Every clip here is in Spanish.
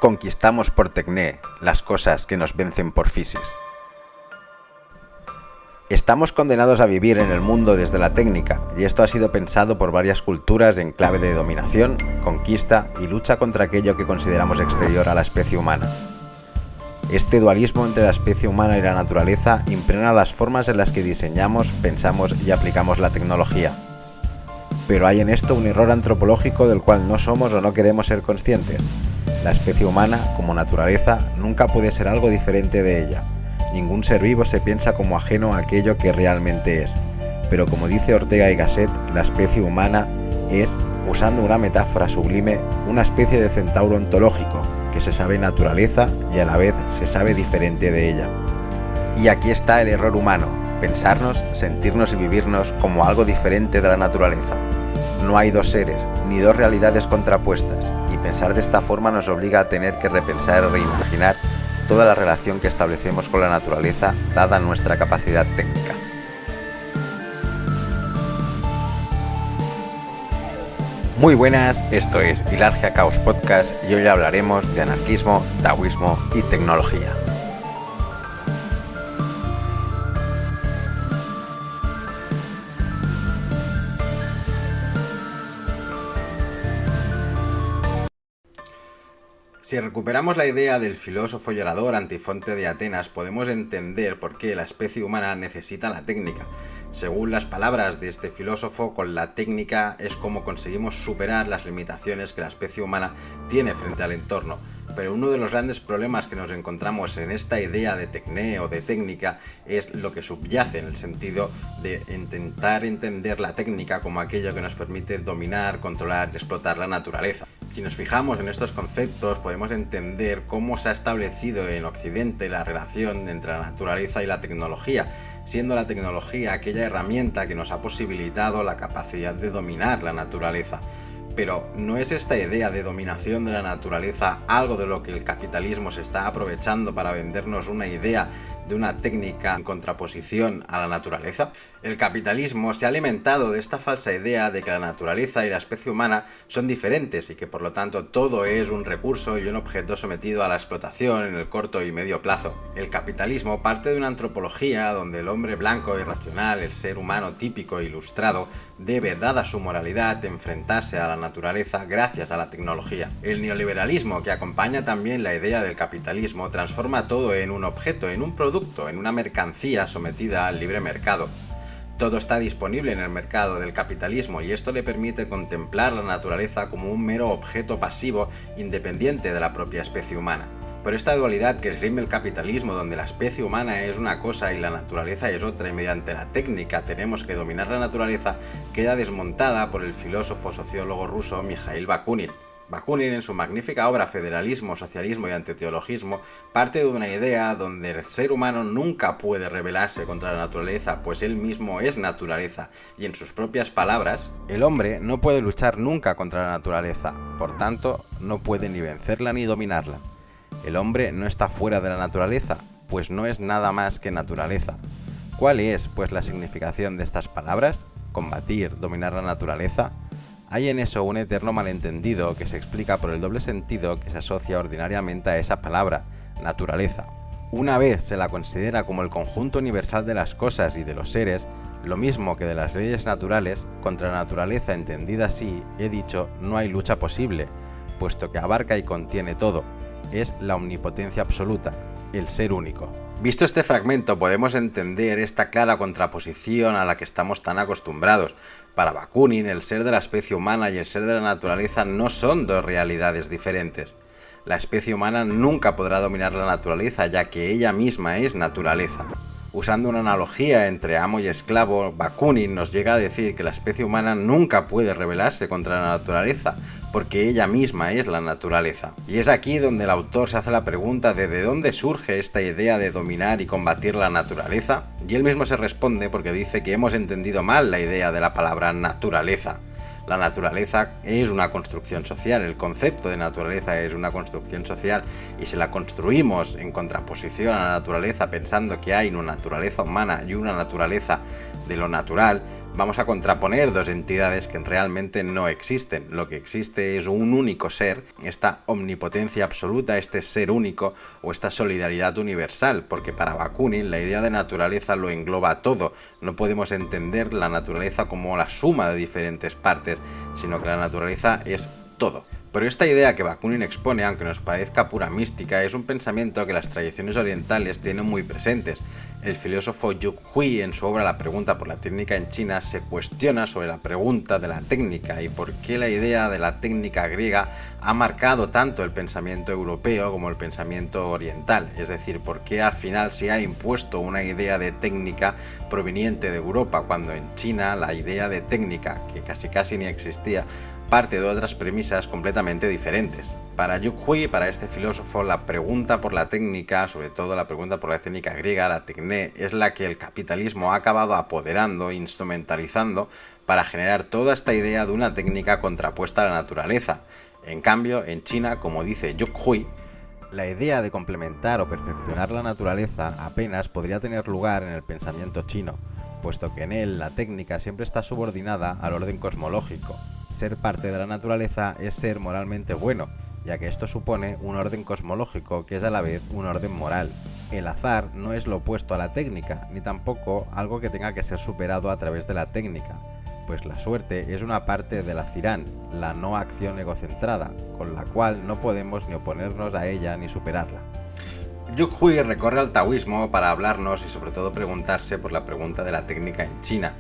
Conquistamos por tecné las cosas que nos vencen por fisis. Estamos condenados a vivir en el mundo desde la técnica, y esto ha sido pensado por varias culturas en clave de dominación, conquista y lucha contra aquello que consideramos exterior a la especie humana. Este dualismo entre la especie humana y la naturaleza impregna las formas en las que diseñamos, pensamos y aplicamos la tecnología. Pero hay en esto un error antropológico del cual no somos o no queremos ser conscientes. La especie humana, como naturaleza, nunca puede ser algo diferente de ella. Ningún ser vivo se piensa como ajeno a aquello que realmente es. Pero como dice Ortega y Gasset, la especie humana es, usando una metáfora sublime, una especie de centauro ontológico, que se sabe naturaleza y a la vez se sabe diferente de ella. Y aquí está el error humano, pensarnos, sentirnos y vivirnos como algo diferente de la naturaleza. No hay dos seres, ni dos realidades contrapuestas, y pensar de esta forma nos obliga a tener que repensar y reimaginar toda la relación que establecemos con la naturaleza, dada nuestra capacidad técnica. Muy buenas, esto es Hilargia Caos Podcast y hoy hablaremos de anarquismo, taoísmo y tecnología. Si recuperamos la idea del filósofo y orador Antifonte de Atenas, podemos entender por qué la especie humana necesita la técnica. Según las palabras de este filósofo, con la técnica es como conseguimos superar las limitaciones que la especie humana tiene frente al entorno. Pero uno de los grandes problemas que nos encontramos en esta idea de tecné o de técnica es lo que subyace en el sentido de intentar entender la técnica como aquello que nos permite dominar, controlar y explotar la naturaleza. Si nos fijamos en estos conceptos, podemos entender cómo se ha establecido en Occidente la relación entre la naturaleza y la tecnología, siendo la tecnología aquella herramienta que nos ha posibilitado la capacidad de dominar la naturaleza. Pero ¿no es esta idea de dominación de la naturaleza algo de lo que el capitalismo se está aprovechando para vendernos una idea de una técnica en contraposición a la naturaleza? El capitalismo se ha alimentado de esta falsa idea de que la naturaleza y la especie humana son diferentes y que por lo tanto todo es un recurso y un objeto sometido a la explotación en el corto y medio plazo. El capitalismo parte de una antropología donde el hombre blanco y racional, el ser humano típico e ilustrado, debe, dada su moralidad, enfrentarse a la naturaleza gracias a la tecnología. El neoliberalismo, que acompaña también la idea del capitalismo, transforma todo en un objeto, en un producto, en una mercancía sometida al libre mercado. Todo está disponible en el mercado del capitalismo y esto le permite contemplar la naturaleza como un mero objeto pasivo independiente de la propia especie humana. Por esta dualidad que esgrime el capitalismo, donde la especie humana es una cosa y la naturaleza es otra, y mediante la técnica tenemos que dominar la naturaleza, queda desmontada por el filósofo sociólogo ruso Mikhail Bakunin. Bakunin, en su magnífica obra Federalismo, Socialismo y Antiteologismo, parte de una idea donde el ser humano nunca puede rebelarse contra la naturaleza, pues él mismo es naturaleza, y en sus propias palabras, el hombre no puede luchar nunca contra la naturaleza, por tanto, no puede ni vencerla ni dominarla. El hombre no está fuera de la naturaleza, pues no es nada más que naturaleza. ¿Cuál es, pues, la significación de estas palabras? ¿Combatir, dominar la naturaleza? Hay en eso un eterno malentendido que se explica por el doble sentido que se asocia ordinariamente a esa palabra, naturaleza. Una vez se la considera como el conjunto universal de las cosas y de los seres, lo mismo que de las leyes naturales, contra la naturaleza entendida así, he dicho, no hay lucha posible, puesto que abarca y contiene todo. Es la omnipotencia absoluta, el ser único. Visto este fragmento, podemos entender esta clara contraposición a la que estamos tan acostumbrados. Para Bakunin, el ser de la especie humana y el ser de la naturaleza no son dos realidades diferentes. La especie humana nunca podrá dominar la naturaleza, ya que ella misma es naturaleza. Usando una analogía entre amo y esclavo, Bakunin nos llega a decir que la especie humana nunca puede rebelarse contra la naturaleza, porque ella misma es la naturaleza. Y es aquí donde el autor se hace la pregunta de dónde surge esta idea de dominar y combatir la naturaleza, y él mismo se responde porque dice que hemos entendido mal la idea de la palabra naturaleza. La naturaleza es una construcción social, el concepto de naturaleza es una construcción social, y si la construimos en contraposición a la naturaleza pensando que hay una naturaleza humana y una naturaleza de lo natural, Vamos a contraponer dos entidades que realmente no existen. Lo que existe es un único ser, esta omnipotencia absoluta, este ser único o esta solidaridad universal, porque para Bakunin la idea de naturaleza lo engloba todo. No podemos entender la naturaleza como la suma de diferentes partes, sino que la naturaleza es todo. Pero esta idea que Bakunin expone, aunque nos parezca pura mística, es un pensamiento que las tradiciones orientales tienen muy presentes. El filósofo Yu Hui, en su obra La pregunta por la técnica en China, se cuestiona sobre la pregunta de la técnica y por qué la idea de la técnica griega ha marcado tanto el pensamiento europeo como el pensamiento oriental. Es decir, por qué al final se ha impuesto una idea de técnica proveniente de Europa, cuando en China la idea de técnica, que casi ni existía, parte de otras premisas completamente diferentes. Para Yu Hui, para este filósofo, la pregunta por la técnica, sobre todo la pregunta por la técnica griega, la tekné, es la que el capitalismo ha acabado apoderando e instrumentalizando para generar toda esta idea de una técnica contrapuesta a la naturaleza. En cambio, en China, como dice Yu Hui, la idea de complementar o perfeccionar la naturaleza apenas podría tener lugar en el pensamiento chino, puesto que en él la técnica siempre está subordinada al orden cosmológico. Ser parte de la naturaleza es ser moralmente bueno, ya que esto supone un orden cosmológico que es a la vez un orden moral. El azar no es lo opuesto a la técnica, ni tampoco algo que tenga que ser superado a través de la técnica, pues la suerte es una parte de la cirán, la no acción egocentrada, con la cual no podemos ni oponernos a ella ni superarla. Yu Hui recorre al taoísmo para hablarnos y sobre todo preguntarse por la pregunta de la técnica en China.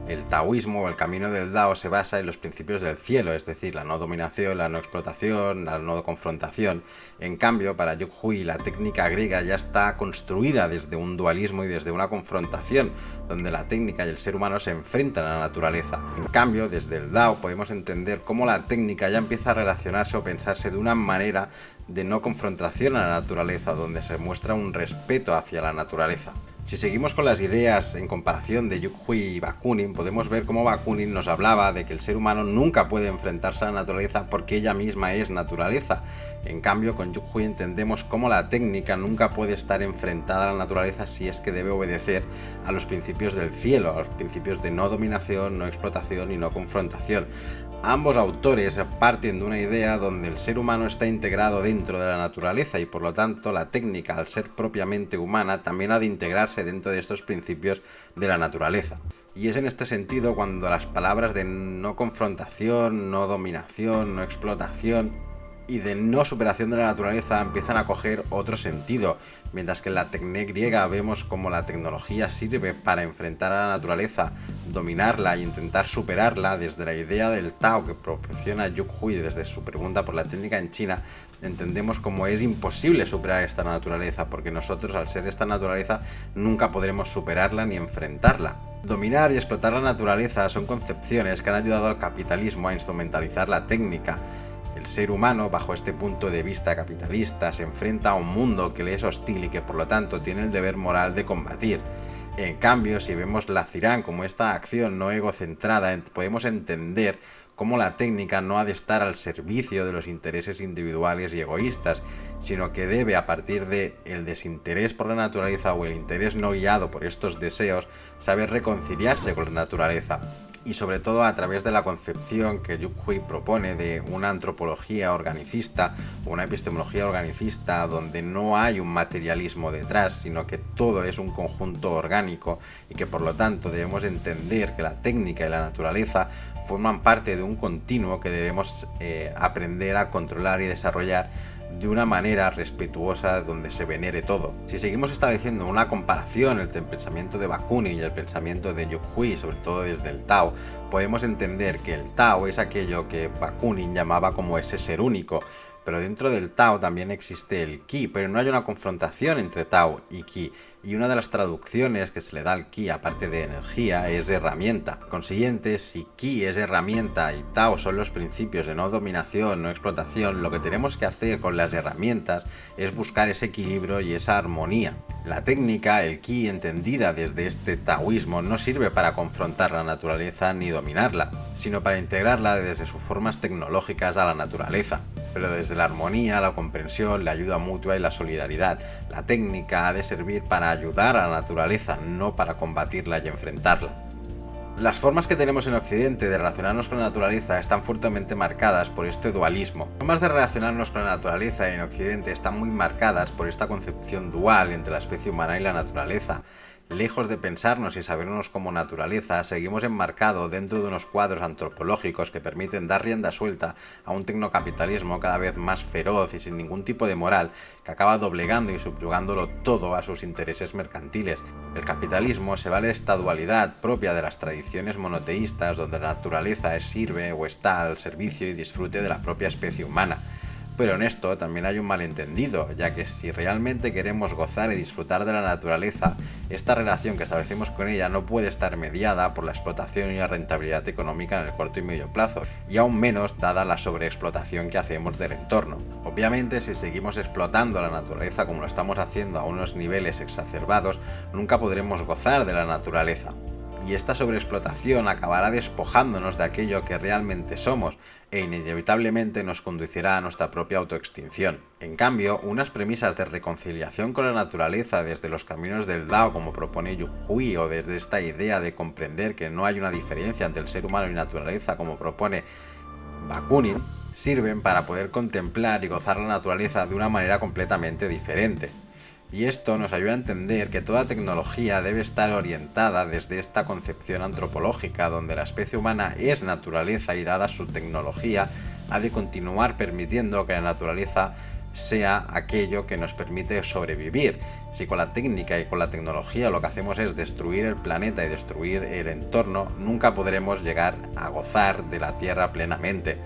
El taoísmo o el camino del Dao se basa en los principios del cielo, es decir, la no dominación, la no explotación, la no confrontación. En cambio, para Yu Hui, la técnica griega ya está construida desde un dualismo y desde una confrontación, donde la técnica y el ser humano se enfrentan a la naturaleza. En cambio, desde el Dao podemos entender cómo la técnica ya empieza a relacionarse o pensarse de una manera de no confrontación a la naturaleza, donde se muestra un respeto hacia la naturaleza. Si seguimos con las ideas en comparación de Yu Hui y Bakunin, podemos ver cómo Bakunin nos hablaba de que el ser humano nunca puede enfrentarse a la naturaleza porque ella misma es naturaleza. En cambio, con Yu Hui entendemos cómo la técnica nunca puede estar enfrentada a la naturaleza si es que debe obedecer a los principios del cielo, a los principios de no dominación, no explotación y no confrontación. Ambos autores parten de una idea donde el ser humano está integrado dentro de la naturaleza y por lo tanto la técnica, al ser propiamente humana, también ha de integrarse dentro de estos principios de la naturaleza. Y es en este sentido cuando las palabras de no confrontación, no dominación, no explotación y de no superación de la naturaleza empiezan a coger otro sentido, mientras que en la técnica griega vemos cómo la tecnología sirve para enfrentar a la naturaleza, dominarla e intentar superarla. Desde la idea del Tao que proporciona Yu Hui desde su pregunta por la técnica en China, entendemos cómo es imposible superar esta naturaleza, porque nosotros, al ser esta naturaleza, nunca podremos superarla ni enfrentarla. Dominar y explotar la naturaleza son concepciones que han ayudado al capitalismo a instrumentalizar la técnica. El ser humano, bajo este punto de vista capitalista, se enfrenta a un mundo que le es hostil y que por lo tanto tiene el deber moral de combatir. En cambio, si vemos la cirán como esta acción no egocentrada, podemos entender cómo la técnica no ha de estar al servicio de los intereses individuales y egoístas, sino que debe, a partir del desinterés por la naturaleza o el interés no guiado por estos deseos, saber reconciliarse con la naturaleza. Y sobre todo a través de la concepción que Yu Hui propone de una antropología organicista o una epistemología organicista donde no hay un materialismo detrás, sino que todo es un conjunto orgánico y que por lo tanto debemos entender que la técnica y la naturaleza forman parte de un continuo que debemos aprender a controlar y desarrollar de una manera respetuosa donde se venere todo. Si seguimos estableciendo una comparación entre el pensamiento de Bakunin y el pensamiento de Yu Hui, sobre todo desde el Tao, podemos entender que el Tao es aquello que Bakunin llamaba como ese ser único, pero dentro del Tao también existe el Qi, pero no hay una confrontación entre Tao y Qi, y una de las traducciones que se le da al Qi, aparte de energía, es herramienta. Consiguiente, si Qi es herramienta y Tao son los principios de no dominación, no explotación, lo que tenemos que hacer con las herramientas es buscar ese equilibrio y esa armonía. La técnica, el Qi, entendida desde este taoísmo, no sirve para confrontar la naturaleza ni dominarla, sino para integrarla desde sus formas tecnológicas a la naturaleza. Pero desde la armonía, la comprensión, la ayuda mutua y la solidaridad. La técnica ha de servir para ayudar a la naturaleza, no para combatirla y enfrentarla. Las formas que tenemos en Occidente de relacionarnos con la naturaleza están fuertemente marcadas por este dualismo. Las formas de relacionarnos con la naturaleza en Occidente están muy marcadas por esta concepción dual entre la especie humana y la naturaleza. Lejos de pensarnos y sabernos como naturaleza, seguimos enmarcados dentro de unos cuadros antropológicos que permiten dar rienda suelta a un tecnocapitalismo cada vez más feroz y sin ningún tipo de moral, que acaba doblegando y subyugándolo todo a sus intereses mercantiles. El capitalismo se vale de esta dualidad propia de las tradiciones monoteístas, donde la naturaleza sirve o está al servicio y disfrute de la propia especie humana. Pero en esto también hay un malentendido, ya que si realmente queremos gozar y disfrutar de la naturaleza, esta relación que establecemos con ella no puede estar mediada por la explotación y la rentabilidad económica en el corto y medio plazo, y aún menos dada la sobreexplotación que hacemos del entorno. Obviamente, si seguimos explotando la naturaleza como lo estamos haciendo a unos niveles exacerbados, nunca podremos gozar de la naturaleza. Y esta sobreexplotación acabará despojándonos de aquello que realmente somos e inevitablemente nos conducirá a nuestra propia autoextinción. En cambio, unas premisas de reconciliación con la naturaleza desde los caminos del Dao, como propone Yu Hui, o desde esta idea de comprender que no hay una diferencia entre el ser humano y naturaleza, como propone Bakunin, sirven para poder contemplar y gozar la naturaleza de una manera completamente diferente. Y esto nos ayuda a entender que toda tecnología debe estar orientada desde esta concepción antropológica, donde la especie humana es naturaleza y dada su tecnología, ha de continuar permitiendo que la naturaleza sea aquello que nos permite sobrevivir. Si con la técnica y con la tecnología lo que hacemos es destruir el planeta y destruir el entorno, nunca podremos llegar a gozar de la Tierra plenamente.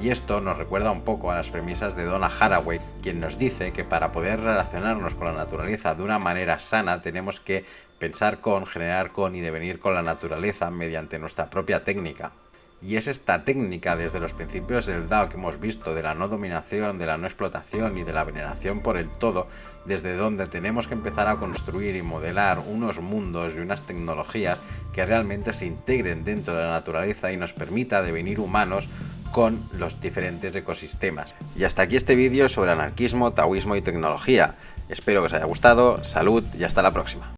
Y esto nos recuerda un poco a las premisas de Donna Haraway, quien nos dice que para poder relacionarnos con la naturaleza de una manera sana tenemos que pensar con, generar con y devenir con la naturaleza mediante nuestra propia técnica. Y es esta técnica, desde los principios del Dao que hemos visto, de la no dominación, de la no explotación y de la veneración por el todo, desde donde tenemos que empezar a construir y modelar unos mundos y unas tecnologías que realmente se integren dentro de la naturaleza y nos permita devenir humanos con los diferentes ecosistemas. Y hasta aquí este vídeo sobre anarquismo, taoísmo y tecnología. Espero que os haya gustado, salud y hasta la próxima.